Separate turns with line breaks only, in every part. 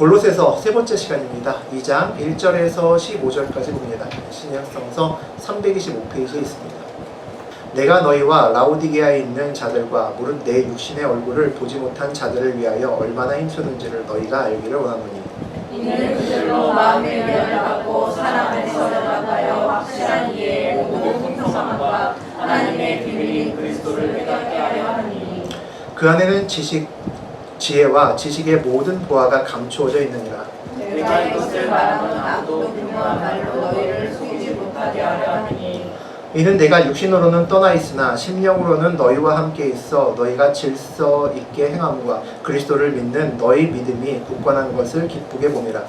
골로새서 세 번째 시간입니다. 2장 1절에서 15절까지 봅니다. 신약성서 325페이지에 있습니다. 내가 너희와 라오디게아에 있는 자들과 무릇 내 육신의 얼굴을 보지 못한 자들을 위하여 얼마나 힘쓰는지를 너희가 알기를 원하노니
이는 그들로 마음의 위안을 받고 사랑 안에서 연합하여 확실한 이해의 모든 풍성함과 하나님의 비밀인 그리스도를 깨닫게 하려 하니
그 안에는 지혜와 지식의 모든 보화가 감추어져 있느니라.
내가 이것을 말하는 아무도 분명한 말로 너희를 속이지 못하게 하려 하니
이는 내가 육신으로는 떠나 있으나 심령으로는 너희와 함께 있어 너희가 질서 있게 행함과 그리스도를 믿는 너희 믿음이 굳건한 것을 기쁘게 봄이라.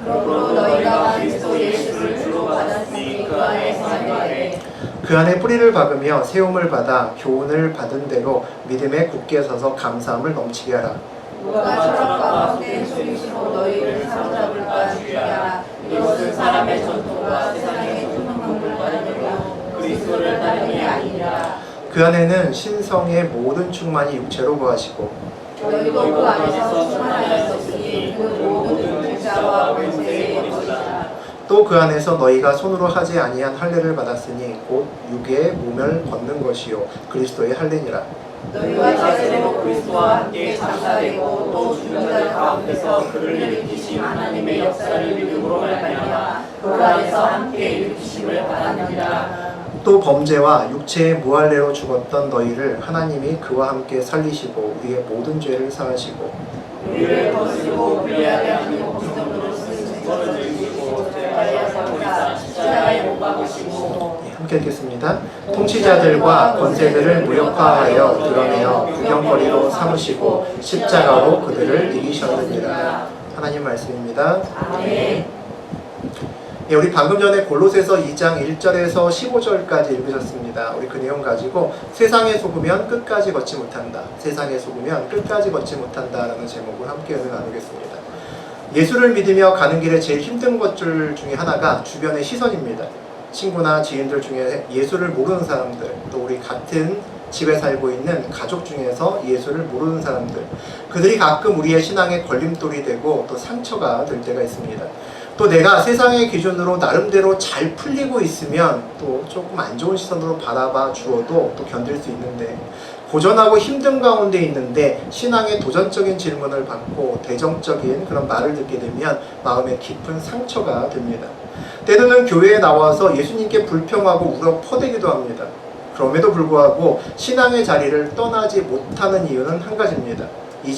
그러므로 너희가 그리스도 예수를 주로 받았으니 그 안에 거하되
그 안에 뿌리를 박으며 세움을 받아 교훈을 받은 대로 믿음에 굳게 서서 감사함을 넘치게 하라.
누가 철학과 헛된 소리시로 너희를 사로잡을까 주의하라. 이것은 사람의 전통과 세상의 풍문물과 다르며 그리스도를 따름이 아니라.
그 안에는 신성의 모든 충만이 육체로 거하시고
너희도 그 안에서 충만하였으니 그 모든 불자와 권세의 것이다.
또 그 안에서 너희가 손으로 하지 아니한 할례를 받았으니 곧 육의 몸을 걷는 것이요 그리스도의 할례니라.
너희가 자세로 그리스도와 함께 장사되고 또 죽은 자들 가운데서 그를 일으키신 하나님의 역사를 믿음으로 말미암아 그 안에서 함께 일으키심을 받았느니라.
또 범죄와 육체의 무할례로 죽었던 너희를 하나님이 그와 함께 살리시고 우리의 모든 죄를 사하시고
우리를 거스르고 불리하게 하는 공정으로 쓰신 것을 즐기고 죄하여 삼가 십자가에 못 박으시고.
함께 읽겠습니다. 통치자들과 권세들을 무력화하여 드러내어 구경거리로 삼으시고 십자가로 그들을 이기셨느니라. 하나님 말씀입니다.
아멘.
예, 우리 방금 전에 골로새서 2장 1절에서 15절까지 읽으셨습니다. 우리 그 내용 가지고 세상에 속으면 끝까지 걷지 못한다. 세상에 속으면 끝까지 걷지 못한다 라는 제목을 함께 나누겠습니다. 예수를 믿으며 가는 길에 제일 힘든 것들 중에 하나가 주변의 시선입니다. 친구나 지인들 중에 예수를 모르는 사람들, 또 우리 같은 집에 살고 있는 가족 중에서 예수를 모르는 사람들, 그들이 가끔 우리의 신앙의 걸림돌이 되고 또 상처가 될 때가 있습니다. 또 내가 세상의 기준으로 나름대로 잘 풀리고 있으면 또 조금 안 좋은 시선으로 바라봐 주어도 또 견딜 수 있는데, 고전하고 힘든 가운데 있는데 신앙의 도전적인 질문을 받고 대정적인 그런 말을 듣게 되면 마음에 깊은 상처가 됩니다. 때로는 교회에 나와서 예수님께 불평하고 울어 퍼대기도 합니다. 그럼에도 불구하고 신앙의 자리를 떠나지 못하는 이유는 한 가지입니다. 이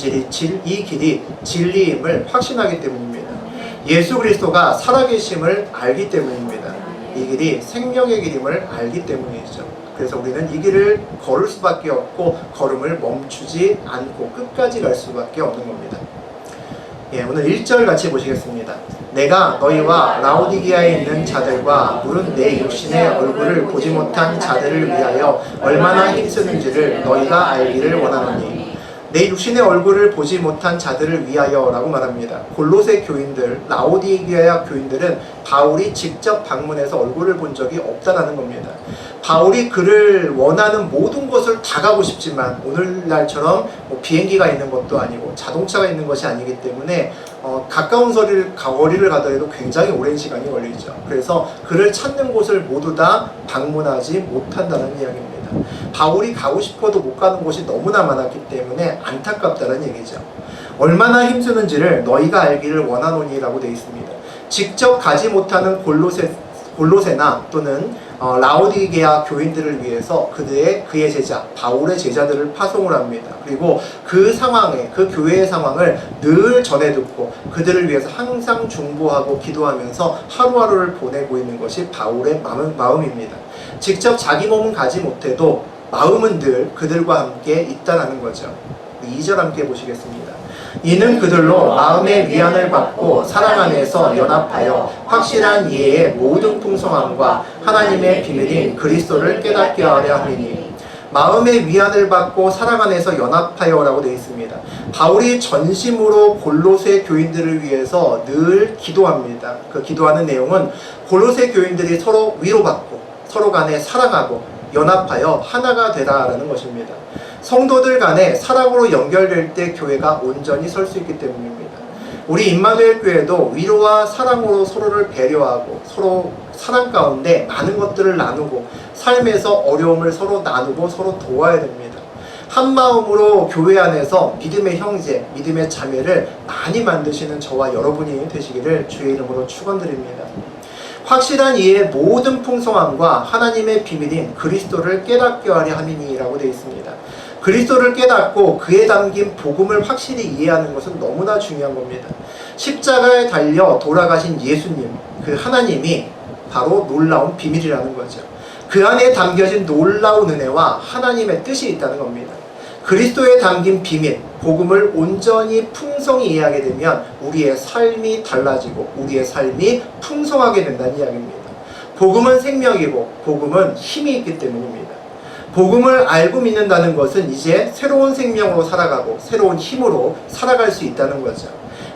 길이 진리임을 확신하기 때문입니다. 예수 그리스도가 살아계심을 알기 때문입니다. 이 길이 생명의 길임을 알기 때문이죠. 그래서 우리는 이 길을 걸을 수밖에 없고 걸음을 멈추지 않고 끝까지 갈 수밖에 없는 겁니다. 예, 오늘 1절 같이 보시겠습니다. 내가 너희와 라오디게아에 있는 자들과 무릇 내 육신의 얼굴을 보지 못한 자들을 위하여 얼마나 힘쓰는지를 너희가 알기를 원하노니. 내 육신의 얼굴을 보지 못한 자들을 위하여 라고 말합니다. 골로새 교인들, 라오디게아 교인들은 바울이 직접 방문해서 얼굴을 본 적이 없다라는 겁니다. 바울이 그를 원하는 모든 것을 다 가고 싶지만 오늘날처럼 비행기가 있는 것도 아니고 자동차가 있는 것이 아니기 때문에 가까운 거리를 가더라도 굉장히 오랜 시간이 걸리죠. 그래서 그를 찾는 곳을 모두 다 방문하지 못한다는 이야기입니다. 바울이 가고 싶어도 못 가는 곳이 너무나 많았기 때문에 안타깝다는 얘기죠. 얼마나 힘쓰는지를 너희가 알기를 원하노니라고 되어 있습니다. 직접 가지 못하는 골로새나 또는 라오디게아 교인들을 위해서 그의 제자, 바울의 제자들을 파송을 합니다. 그리고 그 상황에, 그 교회의 상황을 늘 전해 듣고 그들을 위해서 항상 중보하고 기도하면서 하루하루를 보내고 있는 것이 바울의 마음입니다. 직접 자기 몸은 가지 못해도 마음은 늘 그들과 함께 있다는 거죠. 2절 함께 보시겠습니다. 이는 그들로 마음의 위안을 받고 사랑 안에서 연합하여 확실한 이해의 모든 풍성함과 하나님의 비밀인 그리스도를 깨닫게 하려 함이니. 마음의 위안을 받고 사랑 안에서 연합하여 라고 되어 있습니다. 바울이 전심으로 골로새 교인들을 위해서 늘 기도합니다. 그 기도하는 내용은 골로새 교인들이 서로 위로받고 서로 간에 사랑하고 연합하여 하나가 되라라는 것입니다. 성도들 간에 사랑으로 연결될 때 교회가 온전히 설 수 있기 때문입니다. 우리 임마누엘 교회도 위로와 사랑으로 서로를 배려하고 서로 사랑 가운데 많은 것들을 나누고 삶에서 어려움을 서로 나누고 서로 도와야 됩니다. 한 마음으로 교회 안에서 믿음의 형제, 믿음의 자매를 많이 만드시는 저와 여러분이 되시기를 주의 이름으로 축원드립니다. 확실한 이의 모든 풍성함과 하나님의 비밀인 그리스도를 깨닫게 하려 함이니라고 되어 있습니다. 그리스도를 깨닫고 그에 담긴 복음을 확실히 이해하는 것은 너무나 중요한 겁니다. 십자가에 달려 돌아가신 예수님, 그 하나님이 바로 놀라운 비밀이라는 거죠. 그 안에 담겨진 놀라운 은혜와 하나님의 뜻이 있다는 겁니다. 그리스도에 담긴 비밀, 복음을 온전히 풍성히 이해하게 되면 우리의 삶이 달라지고 우리의 삶이 풍성하게 된다는 이야기입니다. 복음은 생명이고 복음은 힘이 있기 때문입니다. 복음을 알고 믿는다는 것은 이제 새로운 생명으로 살아가고 새로운 힘으로 살아갈 수 있다는 거죠.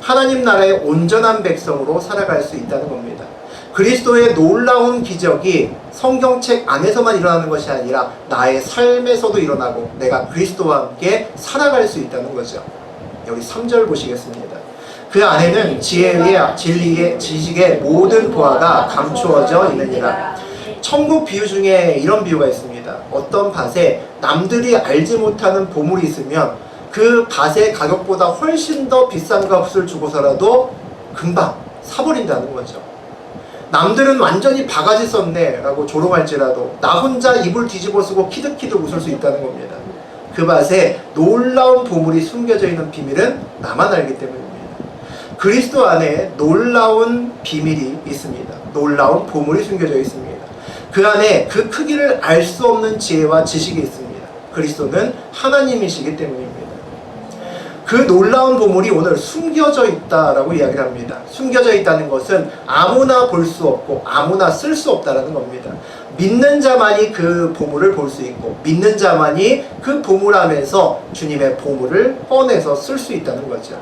하나님 나라의 온전한 백성으로 살아갈 수 있다는 겁니다. 그리스도의 놀라운 기적이 성경책 안에서만 일어나는 것이 아니라 나의 삶에서도 일어나고 내가 그리스도와 함께 살아갈 수 있다는 거죠. 여기 3절 보시겠습니다. 그 안에는 지혜의 진리의 지식의 모든 보화가 감추어져 있느니라. 천국 비유 중에 이런 비유가 있습니다. 어떤 밭에 남들이 알지 못하는 보물이 있으면 그 밭의 가격보다 훨씬 더 비싼 값을 주고서라도 금방 사버린다는 거죠. 남들은 완전히 바가지 썼네 라고 조롱할지라도 나 혼자 이불 뒤집어 쓰고 키득키득 웃을 수 있다는 겁니다. 그 밭에 놀라운 보물이 숨겨져 있는 비밀은 나만 알기 때문입니다. 그리스도 안에 놀라운 비밀이 있습니다. 놀라운 보물이 숨겨져 있습니다. 그 안에 그 크기를 알 수 없는 지혜와 지식이 있습니다. 그리스도는 하나님이시기 때문입니다. 그 놀라운 보물이 오늘 숨겨져 있다라고 이야기를 합니다. 숨겨져 있다는 것은 아무나 볼 수 없고 아무나 쓸 수 없다라는 겁니다. 믿는 자만이 그 보물을 볼 수 있고 믿는 자만이 그 보물 안에서 주님의 보물을 꺼내서 쓸 수 있다는 거죠.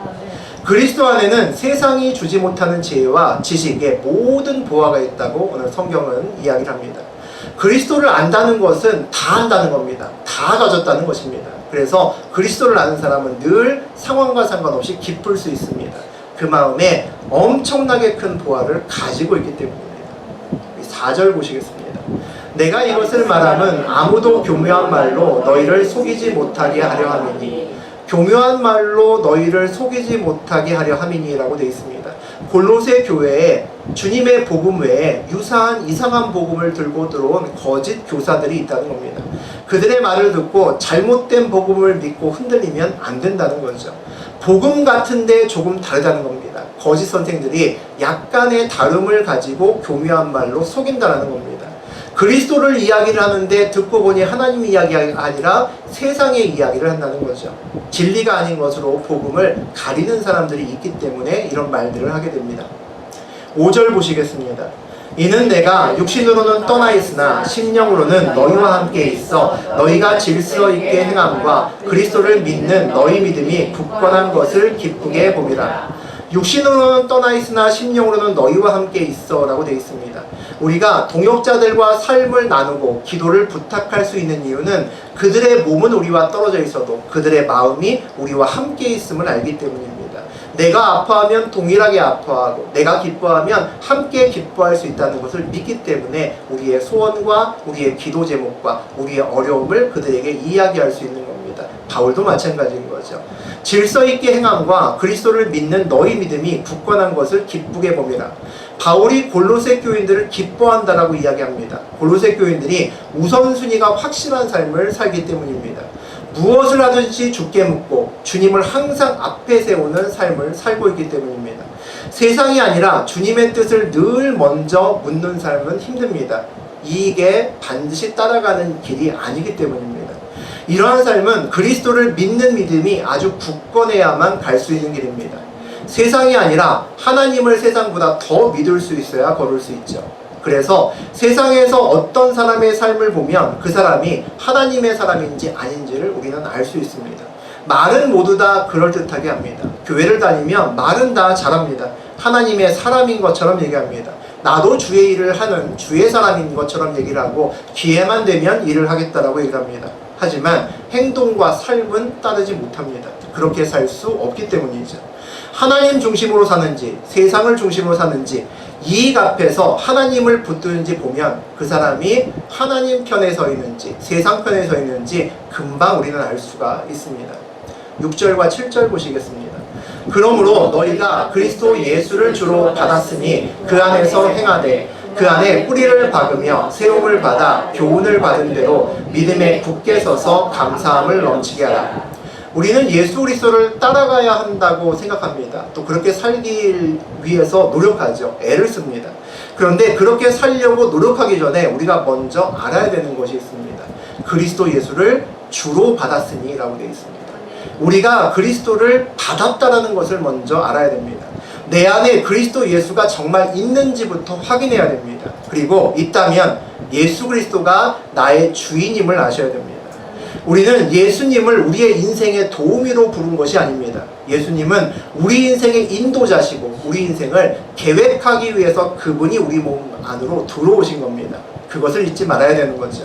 그리스도 안에는 세상이 주지 못하는 지혜와 지식의 모든 보화가 있다고 오늘 성경은 이야기를 합니다. 그리스도를 안다는 것은 다 안다는 겁니다. 다 가졌다는 것입니다. 그래서 그리스도를 아는 사람은 늘 상황과 상관없이 기쁠 수 있습니다. 그 마음에 엄청나게 큰 보화를 가지고 있기 때문입니다. 4절 보시겠습니다. 내가 이것을 말함은 아무도 교묘한 말로 너희를 속이지 못하게 하려 함이니. 교묘한 말로 너희를 속이지 못하게 하려 함이니라고 되어 있습니다. 골로새 교회에 주님의 복음 외에 유사한 이상한 복음을 들고 들어온 거짓 교사들이 있다는 겁니다. 그들의 말을 듣고 잘못된 복음을 믿고 흔들리면 안 된다는 거죠. 복음 같은데 조금 다르다는 겁니다. 거짓 선생들이 약간의 다름을 가지고 교묘한 말로 속인다는 겁니다. 그리스도를 이야기를 하는데 듣고 보니 하나님 이야기가 아니라 세상의 이야기를 한다는 거죠. 진리가 아닌 것으로 복음을 가리는 사람들이 있기 때문에 이런 말들을 하게 됩니다. 5절 보시겠습니다. 이는 내가 육신으로는 떠나 있으나 심령으로는 너희와 함께 있어 너희가 질서 있게 행함과 그리스도를 믿는 너희 믿음이 굳건한 것을 기쁘게 봄이라. 육신으로는 떠나 있으나 심령으로는 너희와 함께 있어 라고 되어 있습니다. 우리가 동역자들과 삶을 나누고 기도를 부탁할 수 있는 이유는 그들의 몸은 우리와 떨어져 있어도 그들의 마음이 우리와 함께 있음을 알기 때문입니다. 내가 아파하면 동일하게 아파하고 내가 기뻐하면 함께 기뻐할 수 있다는 것을 믿기 때문에 우리의 소원과 우리의 기도 제목과 우리의 어려움을 그들에게 이야기할 수 있는 겁니다. 바울도 마찬가지인 거죠. 질서 있게 행함과 그리스도를 믿는 너희 믿음이 굳건한 것을 기쁘게 봄이라. 바울이 골로새 교인들을 기뻐한다라고 이야기합니다. 골로새 교인들이 우선순위가 확실한 삶을 살기 때문입니다. 무엇을 하든지 주께 묻고 주님을 항상 앞에 세우는 삶을 살고 있기 때문입니다. 세상이 아니라 주님의 뜻을 늘 먼저 묻는 삶은 힘듭니다. 이게 반드시 따라가는 길이 아니기 때문입니다. 이러한 삶은 그리스도를 믿는 믿음이 아주 굳건해야만 갈 수 있는 길입니다. 세상이 아니라 하나님을 세상보다 더 믿을 수 있어야 걸을 수 있죠. 그래서 세상에서 어떤 사람의 삶을 보면 그 사람이 하나님의 사람인지 아닌지를 우리는 알 수 있습니다. 말은 모두 다 그럴듯하게 합니다. 교회를 다니면 말은 다 잘합니다. 하나님의 사람인 것처럼 얘기합니다. 나도 주의 일을 하는 주의 사람인 것처럼 얘기를 하고 기회만 되면 일을 하겠다라고 얘기합니다. 하지만 행동과 삶은 따르지 못합니다. 그렇게 살 수 없기 때문이죠. 하나님 중심으로 사는지 세상을 중심으로 사는지 이익 앞에서 하나님을 붙드는지 보면 그 사람이 하나님 편에 서 있는지 세상 편에 서 있는지 금방 우리는 알 수가 있습니다. 6절과 7절 보시겠습니다. 그러므로 너희가 그리스도 예수를 주로 받았으니 그 안에서 행하되 그 안에 뿌리를 박으며 세움을 받아 교훈을 받은 대로 믿음에 굳게 서서 감사함을 넘치게 하라. 우리는 예수 그리스도를 따라가야 한다고 생각합니다. 또 그렇게 살기 위해서 노력하죠. 애를 씁니다. 그런데 그렇게 살려고 노력하기 전에 우리가 먼저 알아야 되는 것이 있습니다. 그리스도 예수를 주로 받았으니 라고 되어 있습니다. 우리가 그리스도를 받았다라는 것을 먼저 알아야 됩니다. 내 안에 그리스도 예수가 정말 있는지부터 확인해야 됩니다. 그리고 있다면 예수 그리스도가 나의 주인임을 아셔야 됩니다. 우리는 예수님을 우리의 인생의 도우미로 부른 것이 아닙니다. 예수님은 우리 인생의 인도자시고 우리 인생을 계획하기 위해서 그분이 우리 몸 안으로 들어오신 겁니다. 그것을 잊지 말아야 되는 거죠.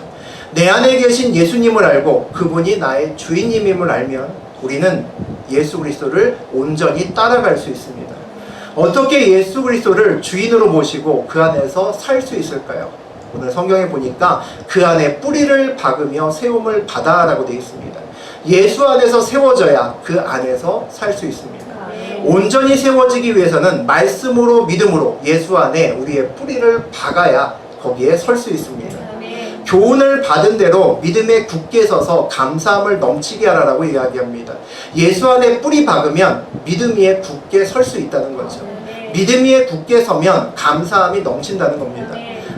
내 안에 계신 예수님을 알고 그분이 나의 주인님임을 알면 우리는 예수 그리스도를 온전히 따라갈 수 있습니다. 어떻게 예수 그리스도를 주인으로 모시고 그 안에서 살 수 있을까요? 오늘 성경에 보니까 그 안에 뿌리를 박으며 세움을 받아라고 되어 있습니다. 예수 안에서 세워져야 그 안에서 살 수 있습니다. 온전히 세워지기 위해서는 말씀으로 믿음으로 예수 안에 우리의 뿌리를 박아야 거기에 설 수 있습니다. 교훈을 받은 대로 믿음에 굳게 서서 감사함을 넘치게 하라라고 이야기합니다. 예수 안에 뿌리 박으면 믿음 위에 굳게 설 수 있다는 거죠. 믿음 위에 굳게 서면 감사함이 넘친다는 겁니다.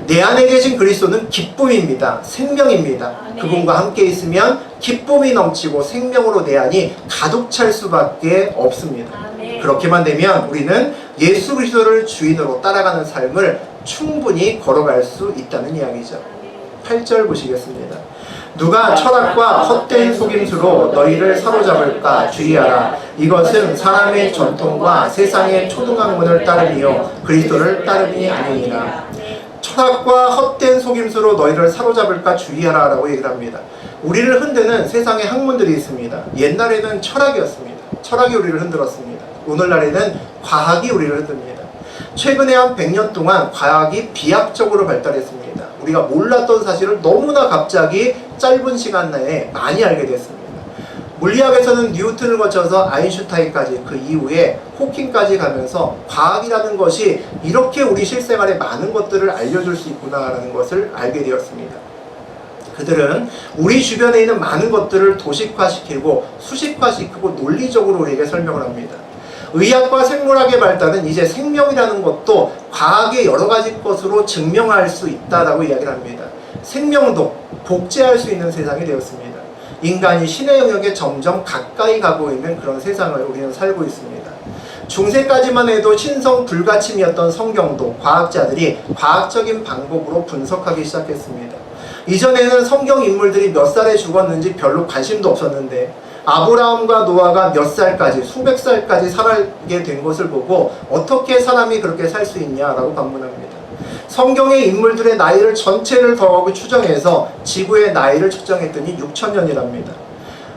내 안에 계신 그리스도는 기쁨입니다. 생명입니다. 그분과 함께 있으면 기쁨이 넘치고 생명으로 내 안이 가득 찰 수밖에 없습니다. 그렇게만 되면 우리는 예수 그리스도를 주인으로 따라가는 삶을 충분히 걸어갈 수 있다는 이야기죠. 8절 보시겠습니다. 누가 철학과 헛된 속임수로 너희를 사로잡을까 주의하라. 이것은 사람의 전통과 세상의 초등학문을 따르며 그리스도를 따름이 아니니라. 철학과 헛된 속임수로 너희를 사로잡을까 주의하라 라고 얘기를 합니다. 우리를 흔드는 세상의 학문들이 있습니다. 옛날에는 철학이었습니다. 철학이 우리를 흔들었습니다. 오늘날에는 과학이 우리를 흔듭니다. 최근에 한 100년 동안 과학이 비약적으로 발달했습니다. 우리가 몰랐던 사실을 너무나 갑자기 짧은 시간 내에 많이 알게 됐습니다. 물리학에서는 뉴턴을 거쳐서 아인슈타인까지 그 이후에 호킹까지 가면서 과학이라는 것이 이렇게 우리 실생활에 많은 것들을 알려줄 수 있구나라는 것을 알게 되었습니다. 그들은 우리 주변에 있는 많은 것들을 도식화시키고 수식화시키고 논리적으로 우리에게 설명을 합니다. 의학과 생물학의 발달은 이제 생명이라는 것도 과학의 여러 가지 것으로 증명할 수 있다라고 이야기를 합니다. 생명도 복제할 수 있는 세상이 되었습니다. 인간이 신의 영역에 점점 가까이 가고 있는 그런 세상을 우리는 살고 있습니다. 중세까지만 해도 신성 불가침이었던 성경도 과학자들이 과학적인 방법으로 분석하기 시작했습니다. 이전에는 성경 인물들이 몇 살에 죽었는지 별로 관심도 없었는데 아브라함과 노아가 몇 살까지 수백 살까지 살게 된 것을 보고 어떻게 사람이 그렇게 살 수 있냐라고 반문합니다. 성경의 인물들의 나이를 전체를 더하고 추정해서 지구의 나이를 측정했더니 6,000년이랍니다.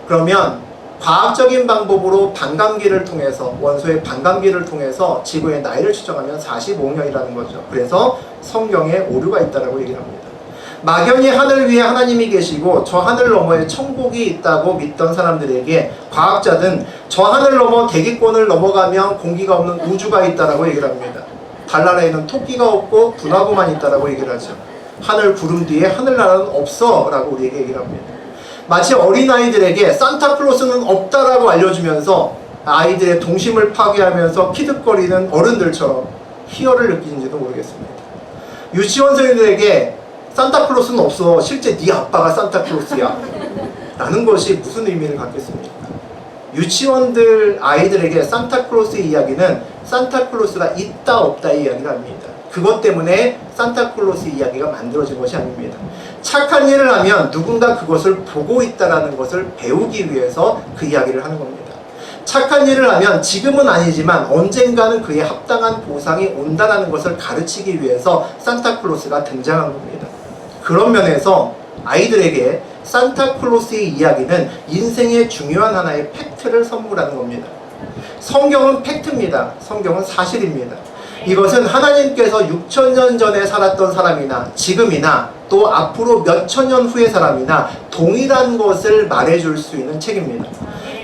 그러면 과학적인 방법으로 반감기를 통해서 원소의 반감기를 통해서 지구의 나이를 추정하면 45년이라는 거죠. 그래서 성경에 오류가 있다라고 얘기를 합니다. 막연히 하늘 위에 하나님이 계시고 저 하늘 너머에 천국이 있다고 믿던 사람들에게 과학자들은 저 하늘 너머 대기권을 넘어가면 공기가 없는 우주가 있다라고 얘기를 합니다. 달나라에는 토끼가 없고 분화구만 있다라고 얘기를 하죠. 하늘 구름 뒤에 하늘나라는 없어 라고 우리에게 얘기를 합니다. 마치 어린아이들에게 산타클로스는 없다라고 알려주면서 아이들의 동심을 파괴하면서 키득거리는 어른들처럼 희열을 느끼는지도 모르겠습니다. 유치원생들에게 산타클로스는 없어. 실제 네 아빠가 산타클로스야. 라는 것이 무슨 의미를 갖겠습니까? 유치원들 아이들에게 산타클로스 이야기는 산타클로스가 있다 없다의 이야기를 합니다. 그것 때문에 산타클로스 이야기가 만들어진 것이 아닙니다. 착한 일을 하면 누군가 그것을 보고 있다는 것을 배우기 위해서 그 이야기를 하는 겁니다. 착한 일을 하면 지금은 아니지만 언젠가는 그에 합당한 보상이 온다는 것을 가르치기 위해서 산타클로스가 등장한 겁니다. 그런 면에서 아이들에게 산타클로스의 이야기는 인생의 중요한 하나의 팩트를 선물하는 겁니다. 성경은 팩트입니다. 성경은 사실입니다. 이것은 하나님께서 6,000년 전에 살았던 사람이나 지금이나 또 앞으로 몇천 년 후의 사람이나 동일한 것을 말해줄 수 있는 책입니다.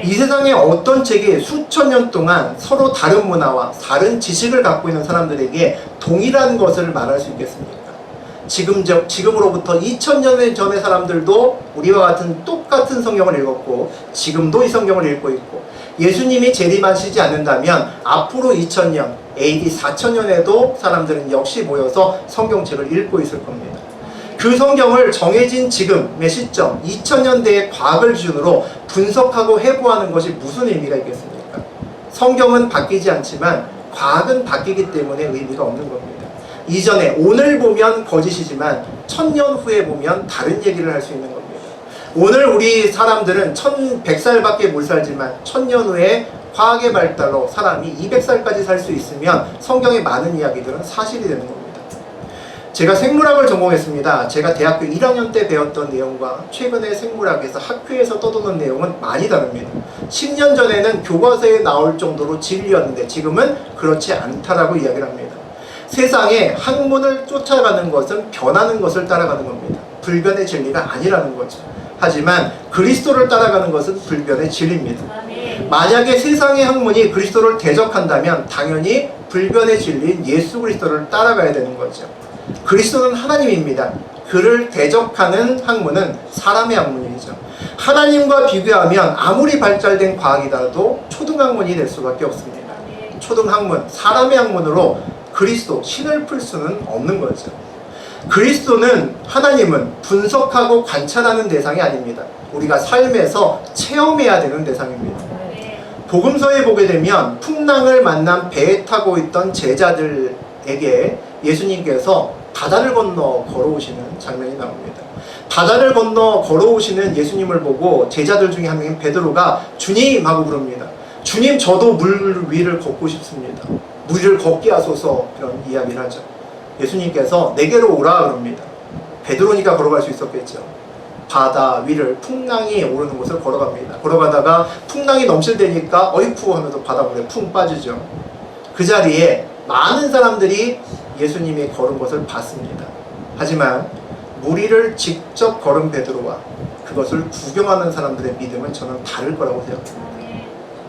이 세상에 어떤 책이 수천 년 동안 서로 다른 문화와 다른 지식을 갖고 있는 사람들에게 동일한 것을 말할 수 있겠습니까? 지금으로부터 2000년 전의 사람들도 우리와 같은 똑같은 성경을 읽었고 지금도 이 성경을 읽고 있고 예수님이 재림하시지 않는다면 앞으로 2000년, AD 4000년에도 사람들은 역시 모여서 성경책을 읽고 있을 겁니다. 그 성경을 정해진 지금의 시점, 2000년대의 과학을 기준으로 분석하고 해부하는 것이 무슨 의미가 있겠습니까? 성경은 바뀌지 않지만 과학은 바뀌기 때문에 의미가 없는 겁니다. 이전에 오늘 보면 거짓이지만 1000년 후에 보면 다른 얘기를 할 수 있는 겁니다. 오늘 우리 사람들은 1100살밖에 못 살지만 1000년 후에 과학의 발달로 사람이 200살까지 살 수 있으면 성경의 많은 이야기들은 사실이 되는 겁니다. 제가 생물학을 전공했습니다. 제가 대학교 1학년 때 배웠던 내용과 최근에 생물학에서 학교에서 떠도는 내용은 많이 다릅니다. 10년 전에는 교과서에 나올 정도로 진리였는데 지금은 그렇지 않다라고 이야기를 합니다. 세상에 학문을 쫓아가는 것은 변하는 것을 따라가는 겁니다. 불변의 진리가 아니라는 거죠. 하지만 그리스도를 따라가는 것은 불변의 진리입니다. 만약에 세상의 학문이 그리스도를 대적한다면 당연히 불변의 진리인 예수 그리스도를 따라가야 되는 거죠. 그리스도는 하나님입니다. 그를 대적하는 학문은 사람의 학문이죠. 하나님과 비교하면 아무리 발달된 과학이라도 초등학문이 될 수밖에 없습니다. 초등학문, 사람의 학문으로 그리스도, 신을 풀 수는 없는 거죠. 그리스도는, 하나님은 분석하고 관찰하는 대상이 아닙니다. 우리가 삶에서 체험해야 되는 대상입니다. 복음서에 보게 되면 풍랑을 만난 배에 타고 있던 제자들에게 예수님께서 바다를 건너 걸어오시는 장면이 나옵니다. 바다를 건너 걸어오시는 예수님을 보고 제자들 중에 한 명인 베드로가 주님 하고 부릅니다. 주님, 저도 물 위를 걷고 싶습니다. 물 위를 걷게 하소서. 이런 이야기를 하죠. 예수님께서 내게로 오라 그럽니다. 베드로니까 걸어갈 수 있었겠죠. 바다 위를 풍랑이 오르는 곳을 걸어갑니다. 걸어가다가 풍랑이 넘칠 때니까 어이쿠 하면서 바닷물에 쿵 빠지죠. 그 자리에 많은 사람들이 예수님이 걸은 것을 봤습니다. 하지만 물 위를 직접 걸은 베드로와 그것을 구경하는 사람들의 믿음은 저는 다를 거라고 생각합니다.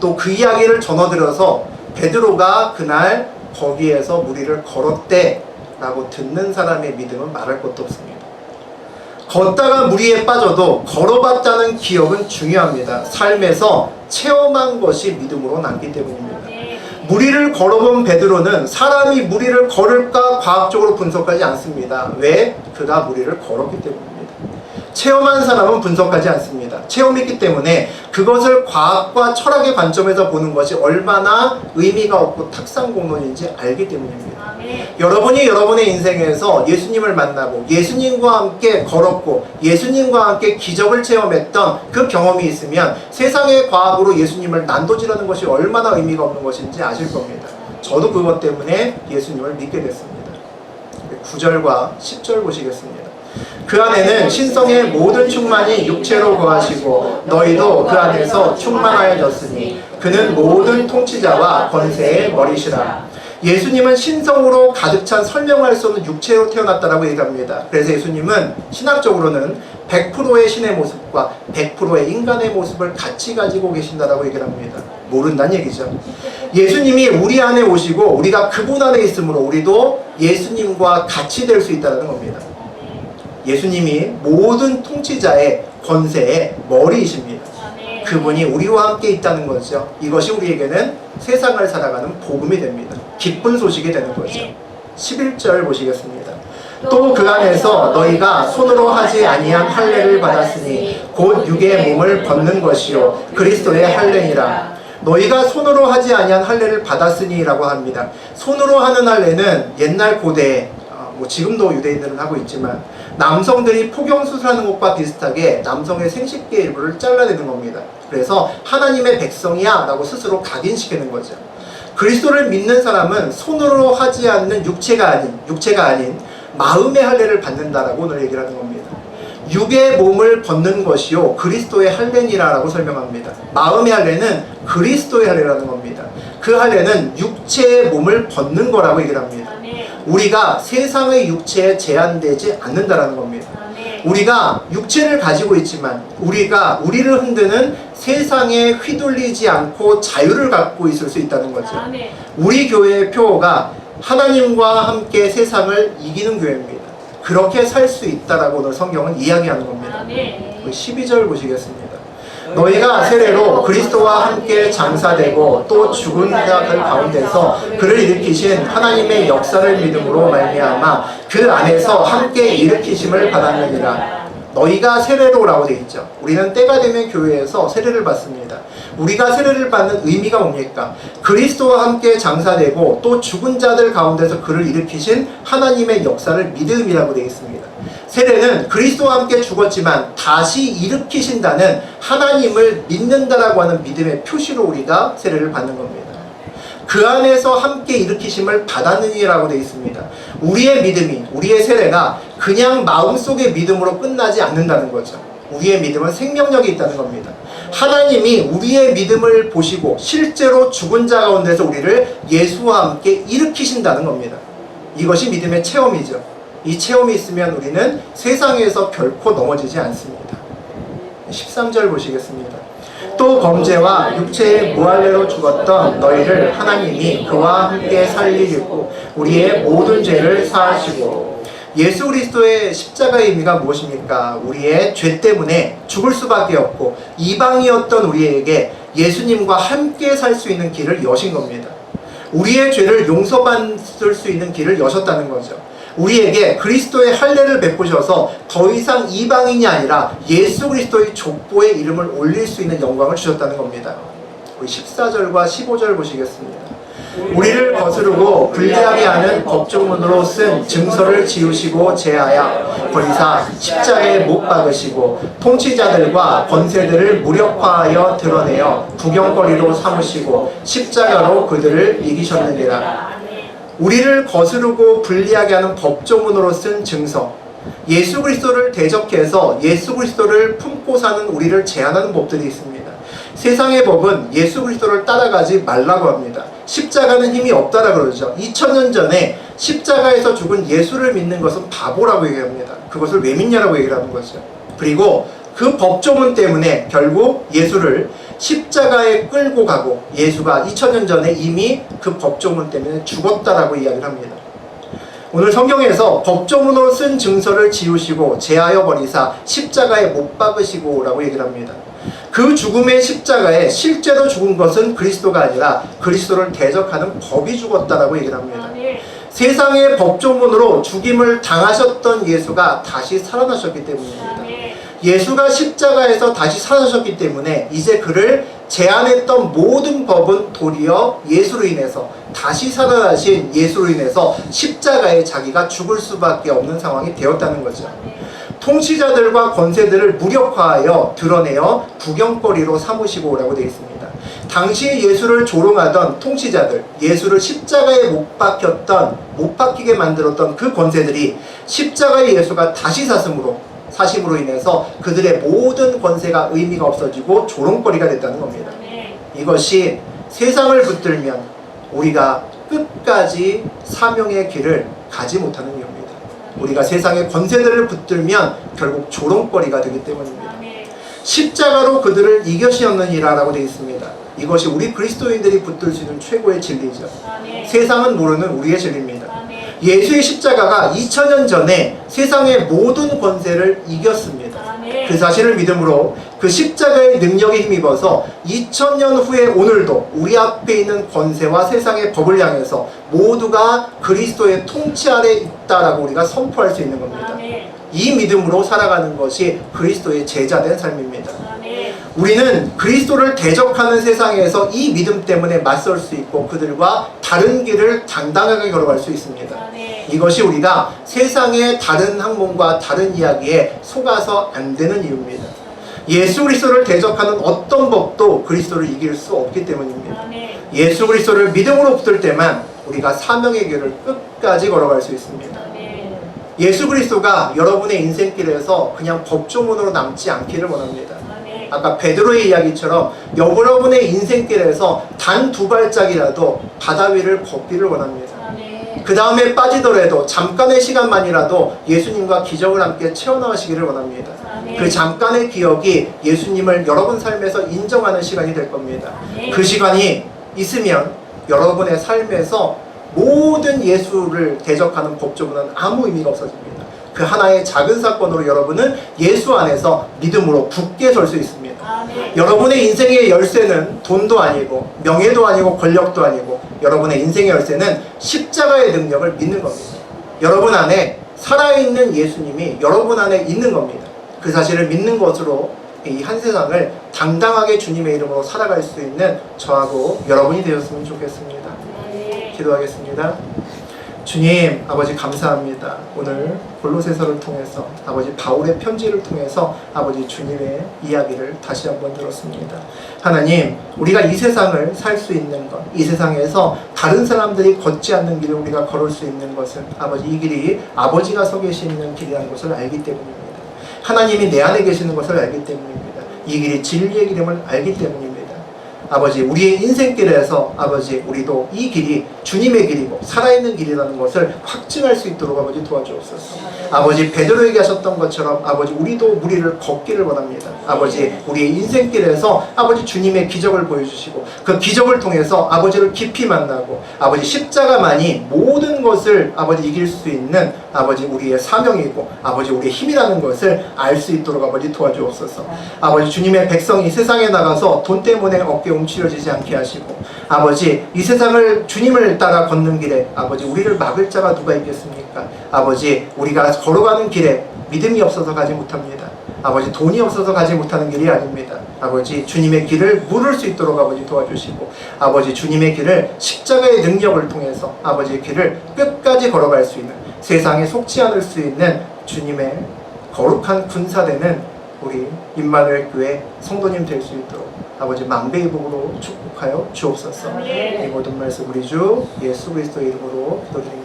또 그 이야기를 전어들어서 베드로가 그날 거기에서 물 위를 걸었대 라고 듣는 사람의 믿음은 말할 것도 없습니다. 걷다가 물 위에 빠져도 걸어봤다는 기억은 중요합니다. 삶에서 체험한 것이 믿음으로 남기 때문입니다. 물 위를 걸어본 베드로는 사람이 물 위를 걸을까 과학적으로 분석하지 않습니다. 왜? 그가 물 위를 걸었기 때문입니다. 체험한 사람은 분석하지 않습니다. 체험이 있기 때문에 그것을 과학과 철학의 관점에서 보는 것이 얼마나 의미가 없고 탁상공론인지 알기 때문입니다. 여러분이 여러분의 인생에서 예수님을 만나고 예수님과 함께 걸었고 예수님과 함께 기적을 체험했던 그 경험이 있으면 세상의 과학으로 예수님을 난도질하는 것이 얼마나 의미가 없는 것인지 아실 겁니다. 저도 그것 때문에 예수님을 믿게 됐습니다. 9절과 10절 보시겠습니다. 그 안에는 신성의 모든 충만이 육체로 거하시고 너희도 그 안에서 충만하여졌으니 그는 모든 통치자와 권세의 머리시라. 예수님은 신성으로 가득 찬 설명할 수 없는 육체로 태어났다라고 얘기합니다. 그래서 예수님은 신학적으로는 100%의 신의 모습과 100%의 인간의 모습을 같이 가지고 계신다라고 얘기를 합니다. 모른다는 얘기죠. 예수님이 우리 안에 오시고 우리가 그분 안에 있으므로 우리도 예수님과 같이 될 수 있다는 겁니다. 예수님이 모든 통치자의 권세의 머리이십니다. 그분이 우리와 함께 있다는 거죠. 이것이 우리에게는 세상을 살아가는 복음이 됩니다. 기쁜 소식이 되는 거죠. 11절 보시겠습니다. 또 그 안에서 너희가 손으로 하지 아니한 할례를 받았으니 곧 육의 몸을 벗는 것이요 그리스도의 할례니라. 너희가 손으로 하지 아니한 할례를 받았으니 라고 합니다. 손으로 하는 할례는 옛날 고대에 지금도 유대인들은 하고 있지만 남성들이 포경수술하는 것과 비슷하게 남성의 생식기 일부를 잘라내는 겁니다. 그래서 하나님의 백성이야 라고 스스로 각인시키는 거죠. 그리스도를 믿는 사람은 손으로 하지 않는 육체가 아닌 마음의 할례를 받는다라고 오늘 얘기를 하는 겁니다. 육의 몸을 벗는 것이요 그리스도의 할례니라라고 설명합니다. 마음의 할례는 그리스도의 할례라는 겁니다. 그 할례는 육체의 몸을 벗는 거라고 얘기를 합니다. 우리가 세상의 육체에 제한되지 않는다라는 겁니다. 우리가 육체를 가지고 있지만 우리를 흔드는 세상에 휘둘리지 않고 자유를 갖고 있을 수 있다는 거죠. 우리 교회의 표어가 하나님과 함께 세상을 이기는 교회입니다. 그렇게 살 수 있다라고 오늘 성경은 이야기하는 겁니다. 12절 보시겠습니다. 너희가 세례로 그리스도와 함께 장사되고 또 죽은 자들 가운데서 그를 일으키신 하나님의 역사를 믿음으로 말미암아 그 안에서 함께 일으키심을 받았느니라. 너희가 세례로라고 되어 있죠. 우리는 때가 되면 교회에서 세례를 받습니다. 우리가 세례를 받는 의미가 뭡니까? 그리스도와 함께 장사되고 또 죽은 자들 가운데서 그를 일으키신 하나님의 역사를 믿음이라고 되어 있습니다. 세례는 그리스도와 함께 죽었지만 다시 일으키신다는 하나님을 믿는다라고 하는 믿음의 표시로 우리가 세례를 받는 겁니다. 그 안에서 함께 일으키심을 받았느니라고 되어 있습니다. 우리의 믿음이, 우리의 세례가 그냥 마음속의 믿음으로 끝나지 않는다는 거죠. 우리의 믿음은 생명력이 있다는 겁니다. 하나님이 우리의 믿음을 보시고 실제로 죽은 자 가운데서 우리를 예수와 함께 일으키신다는 겁니다. 이것이 믿음의 체험이죠. 이 체험이 있으면 우리는 세상에서 결코 넘어지지 않습니다. 13절 보시겠습니다. 또 범죄와 육체의 무할례로 죽었던 너희를 하나님이 그와 함께 살리시고 우리의 모든 죄를 사하시고. 예수 그리스도의 십자가의 의미가 무엇입니까? 우리의 죄 때문에 죽을 수밖에 없고 이방이었던 우리에게 예수님과 함께 살 수 있는 길을 여신 겁니다. 우리의 죄를 용서받을 수 있는 길을 여셨다는 거죠. 우리에게 그리스도의 할례를 베푸셔서 더 이상 이방인이 아니라 예수 그리스도의 족보의 이름을 올릴 수 있는 영광을 주셨다는 겁니다. 우리 14절과 15절 보시겠습니다. 우리를 거스르고 불리하게 하는 법조문으로 쓴 증서를 지우시고 제하여 버리사 십자가에 못 박으시고 통치자들과 권세들을 무력화하여 드러내어 구경거리로 삼으시고 십자가로 그들을 이기셨느니라. 우리를 거스르고 불리하게 하는 법조문으로 쓴 증서, 예수 그리스도를 대적해서 예수 그리스도를 품고 사는 우리를 제한하는 법들이 있습니다. 세상의 법은 예수 그리스도를 따라가지 말라고 합니다. 십자가는 힘이 없다라 그러죠. 2000년 전에 십자가에서 죽은 예수를 믿는 것은 바보라고 얘기합니다. 그것을 왜 믿냐라고 얘기를 하는 거죠. 그리고 그 법조문 때문에 결국 예수를 십자가에 끌고 가고 예수가 2000년 전에 이미 그 법조문 때문에 죽었다라고 이야기를 합니다. 오늘 성경에서 법조문으로 쓴 증서를 지우시고 제하여 버리사 십자가에 못 박으시고 라고 얘기를 합니다. 그 죽음의 십자가에 실제로 죽은 것은 그리스도가 아니라 그리스도를 대적하는 법이 죽었다라고 얘기를 합니다. 세상의 법조문으로 죽임을 당하셨던 예수가 다시 살아나셨기 때문입니다. 예수가 십자가에서 다시 살아나셨기 때문에 이제 그를 제한했던 모든 법은 도리어 예수로 인해서 다시 살아나신 예수로 인해서 십자가에 자기가 죽을 수밖에 없는 상황이 되었다는 거죠. 통치자들과 권세들을 무력화하여 드러내어 구경거리로 삼으시고라고 되어 있습니다. 당시 예수를 조롱하던 통치자들, 예수를 십자가에 못 박히게 만들었던 그 권세들이 십자가의 예수가 다시 사심으로 인해서 그들의 모든 권세가 의미가 없어지고 조롱거리가 됐다는 겁니다. 이것이 세상을 붙들면 우리가 끝까지 사명의 길을 가지 못하는 이유입니다. 우리가 세상의 권세들을 붙들면 결국 조롱거리가 되기 때문입니다. 십자가로 그들을 이겨시었느니라 라고 되어 있습니다. 이것이 우리 그리스도인들이 붙들 수 있는 최고의 진리죠. 세상은 모르는 우리의 진리입니다. 예수의 십자가가 2000년 전에 세상의 모든 권세를 이겼습니다. 그 사실을 믿음으로 그 십자가의 능력에 힘입어서 2000년 후에 오늘도 우리 앞에 있는 권세와 세상의 법을 향해서 모두가 그리스도의 통치 아래 있다라고 우리가 선포할 수 있는 겁니다. 이 믿음으로 살아가는 것이 그리스도의 제자된 삶입니다. 우리는 그리스도를 대적하는 세상에서 이 믿음 때문에 맞설 수 있고 그들과 다른 길을 당당하게 걸어갈 수 있습니다. 이것이 우리가 세상의 다른 학문과 다른 이야기에 속아서 안 되는 이유입니다. 예수 그리스도를 대적하는 어떤 법도 그리스도를 이길 수 없기 때문입니다. 예수 그리스도를 믿음으로 붙들 때만 우리가 사명의 길을 끝까지 걸어갈 수 있습니다. 예수 그리스도가 여러분의 인생길에서 그냥 법조문으로 남지 않기를 원합니다. 아까 베드로의 이야기처럼 여러분의 인생길에서 단 2발짝이라도 바다 위를 걷기를 원합니다. 그 다음에 빠지더라도 잠깐의 시간만이라도 예수님과 기적을 함께 채워나가시기를 원합니다. 그 잠깐의 기억이 예수님을 여러분 삶에서 인정하는 시간이 될 겁니다. 그 시간이 있으면 여러분의 삶에서 모든 예수를 대적하는 법조문은 아무 의미가 없어집니다. 그 하나의 작은 사건으로 여러분은 예수 안에서 믿음으로 굳게 설 수 있습니다. 여러분의 인생의 열쇠는 돈도 아니고 명예도 아니고 권력도 아니고 여러분의 인생의 열쇠는 십자가의 능력을 믿는 겁니다. 여러분 안에 살아있는 예수님이 여러분 안에 있는 겁니다. 그 사실을 믿는 것으로 이 한 세상을 당당하게 주님의 이름으로 살아갈 수 있는 저하고 여러분이 되었으면 좋겠습니다. 기도하겠습니다. 주님, 아버지 감사합니다. 오늘 골로새서를 통해서 아버지 바울의 편지를 통해서 아버지 주님의 이야기를 다시 한번 들었습니다. 하나님, 우리가 이 세상을 살 수 있는 것, 이 세상에서 다른 사람들이 걷지 않는 길을 우리가 걸을 수 있는 것은 아버지 이 길이 아버지가 서 계시는 길이라는 것을 알기 때문입니다. 하나님이 내 안에 계시는 것을 알기 때문입니다. 이 길이 진리의 길임을 알기 때문입니다. 아버지, 우리의 인생길에서 아버지 우리도 이 길이 주님의 길이고 살아있는 길이라는 것을 확증할 수 있도록 아버지 도와주옵소서. 아버지, 베드로에게 하셨던 것처럼 아버지 우리도 무리를 걷기를 원합니다. 아버지, 우리의 인생길에서 아버지 주님의 기적을 보여주시고 그 기적을 통해서 아버지를 깊이 만나고 아버지 십자가만이 모든 것을 아버지 이길 수 있는 아버지 우리의 사명이고 아버지 우리의 힘이라는 것을 알 수 있도록 아버지 도와주옵소서. 아버지, 주님의 백성이 세상에 나가서 돈 때문에 어깨 움츠려지지 않게 하시고 아버지, 이 세상을 주님을 따라 걷는 길에 아버지 우리를 막을 자가 누가 있겠습니까? 아버지, 우리가 걸어가는 길에 믿음이 없어서 가지 못합니다. 아버지, 돈이 없어서 가지 못하는 길이 아닙니다. 아버지, 주님의 길을 물을 수 있도록 아버지 도와주시고 아버지, 주님의 길을 십자가의 능력을 통해서 아버지의 길을 끝까지 걸어갈 수 있는, 세상에 속지 않을 수 있는 주님의 거룩한 군사되는 우리 임마누엘 교회 성도님 될 수 있도록 아버지 만배의 복으로 축복하여 주옵소서. 이 모든 말씀 우리 주 예수 그리스도의 이름으로 기도드립니다.